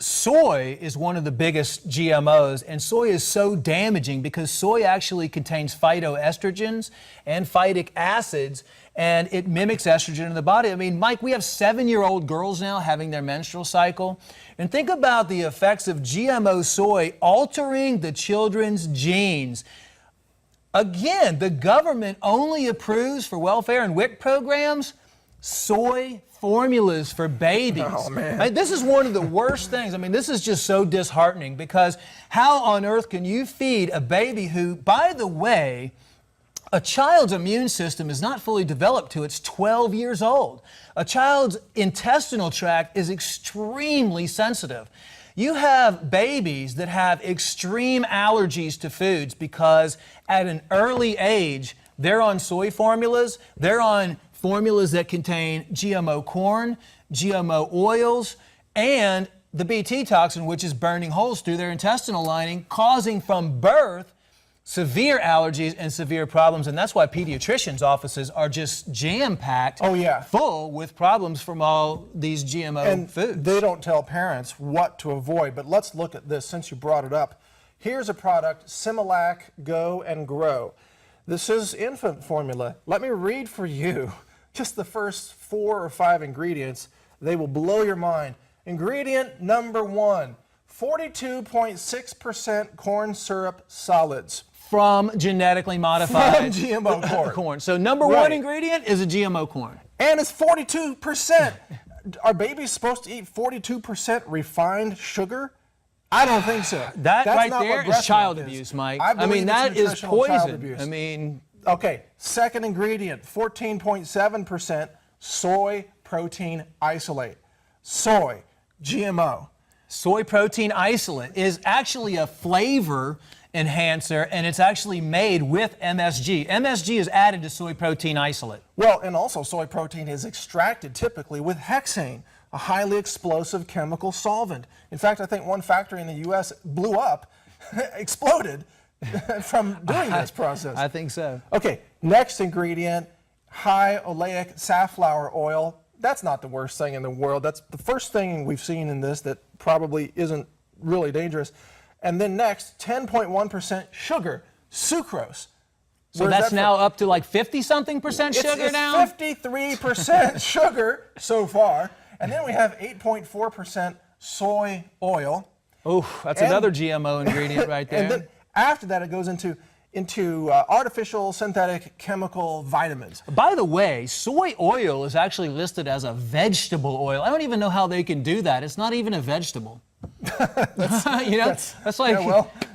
Soy is one of the biggest GMOs, and soy is so damaging because soy actually contains phytoestrogens and phytic acids, and it mimics estrogen in the body. I mean, Mike, we have 7-year-old girls now having their menstrual cycle, and think about the effects of GMO soy altering the children's genes. Again, the government only approves for welfare and WIC programs soy formulas for babies. Oh, man. Right? This is one of the worst things. I mean, this is just so disheartening because how on earth can you feed a baby who, by the way, a child's immune system is not fully developed till it's 12 years old. A child's intestinal tract is extremely sensitive. You have babies that have extreme allergies to foods because at an early age, they're on soy formulas, they're on formulas that contain GMO corn, GMO oils, and the Bt toxin, which is burning holes through their intestinal lining, causing from birth severe allergies and severe problems. And that's why pediatricians' offices are just jam-packed full with problems from all these GMO foods. They don't tell parents what to avoid, but let's look at this since you brought it up. Here's a product, Similac Go and Grow. This is infant formula. Let me read for you just the first 4 or 5 ingredients. They will blow your mind. Ingredient number 1, 42.6% corn syrup solids. From genetically modified GMO corn. So number one ingredient is a GMO corn. And it's 42%. Are babies supposed to eat 42% refined sugar? I don't think so. That's right there is child abuse, Mike. I mean, that is poison. I mean, okay, second ingredient, 14.7% soy protein isolate. Soy, GMO. Soy protein isolate is actually a flavor enhancer, and it's actually made with MSG. MSG is added to soy protein isolate. Well, and also soy protein is extracted typically with hexane, a highly explosive chemical solvent. In fact, I think one factory in the U.S. blew up, exploded from doing this process. I think so. Okay, next ingredient, high oleic safflower oil. That's not the worst thing in the world. That's the first thing we've seen in this that probably isn't really dangerous. And then next, 10.1% sugar, sucrose. So that's now up to like 50-something% sugar now? It's 53% sugar so far. And then we have 8.4% soy oil. Oh, that's another GMO ingredient right there. And then after that, it goes into artificial synthetic chemical vitamins. By the way, soy oil is actually listed as a vegetable oil. I don't even know how they can do that. It's not even a vegetable. That's like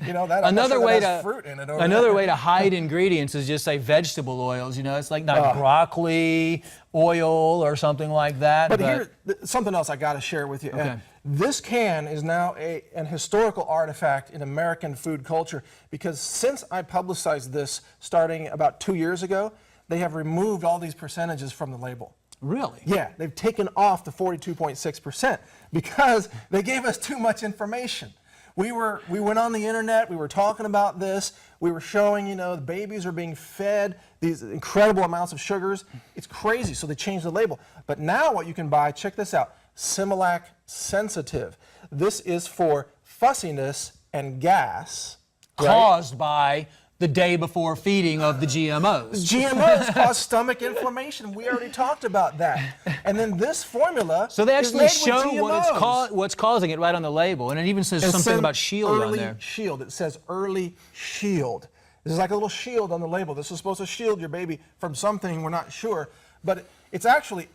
another way to fruit in it. Way to hide ingredients is just say vegetable oils. You know, it's like not broccoli oil or something like that. But here, something else I got to share with you. Okay. This can is now an historical artifact in American food culture because since I publicized this starting about 2 years ago, they have removed all these percentages from the label. Really? Yeah, they've taken off the 42.6% because they gave us too much information. We went on the internet, we were talking about this, we were showing, the babies are being fed these incredible amounts of sugars. It's crazy, so they changed the label. But now what you can buy, check this out, Similac Sensitive. This is for fussiness and gas. Caused by the day before feeding of the GMOs. GMOs cause stomach inflammation. We already talked about that. And then this formula so they actually show what what's causing it right on the label, and it even says something about shield on there. Early shield. It says early shield. This is like a little shield on the label. This is supposed to shield your baby from something we're not sure, but it's actually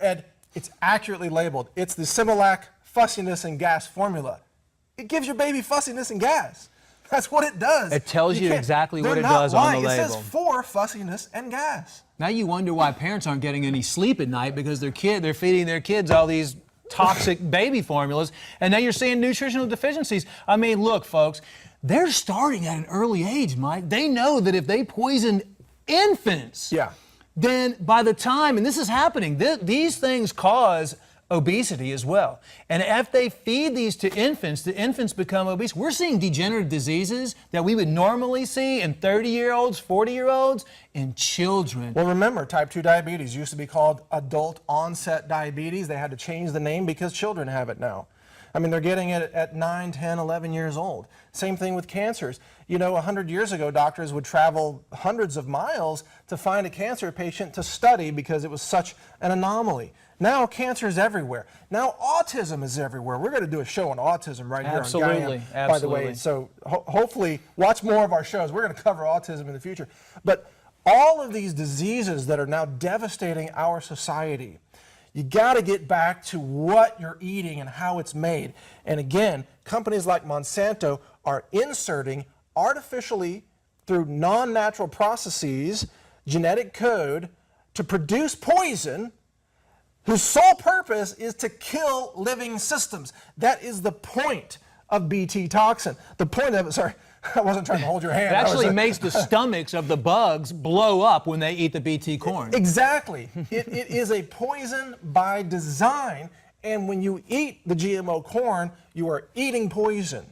Ed, it's accurately labeled. It's the Similac fussiness and gas formula. It gives your baby fussiness and gas. That's what it does. It tells you exactly what it does on the label. It says for fussiness and gas. Now you wonder why parents aren't getting any sleep at night because they're feeding their kids all these toxic baby formulas, and now you're seeing nutritional deficiencies. I mean, look, folks, they're starting at an early age, Mike. They know that if they poison infants, then by the time, and this is happening, these things cause obesity as well. And if they feed these to infants, the infants become obese. We're seeing degenerative diseases that we would normally see in 30-year-olds, 40-year-olds, in children. Well, remember, type 2 diabetes used to be called adult onset diabetes. They had to change the name because children have it now. I mean, they're getting it at 9, 10, 11 years old. Same thing with cancers. You know, 100 years ago, doctors would travel hundreds of miles to find a cancer patient to study because it was such an anomaly. Now cancer is everywhere. Now autism is everywhere. We're going to do a show on autism right here on GAIAM, by the way. So hopefully watch more of our shows. We're going to cover autism in the future. But all of these diseases that are now devastating our society, you got to get back to what you're eating and how it's made. And again, companies like Monsanto are inserting artificially through non-natural processes genetic code to produce poison whose sole purpose is to kill living systems. That is the point of Bt toxin. The point of it, sorry, I wasn't trying to hold your hand. It actually makes the stomachs of the bugs blow up when they eat the Bt corn. Exactly. It is a poison by design, and when you eat the GMO corn, you are eating poison.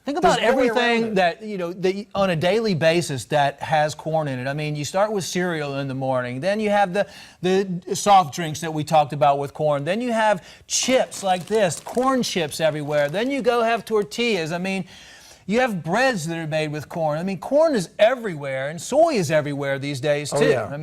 Think about There's no way around everything it. that, you know, on a daily basis that has corn in it. I mean, you start with cereal in the morning, then you have the soft drinks that we talked about with corn, then you have chips like this, corn chips everywhere, then you go have tortillas. I mean, you have breads that are made with corn. I mean, corn is everywhere, and soy is everywhere these days, too. Oh, yeah. I mean,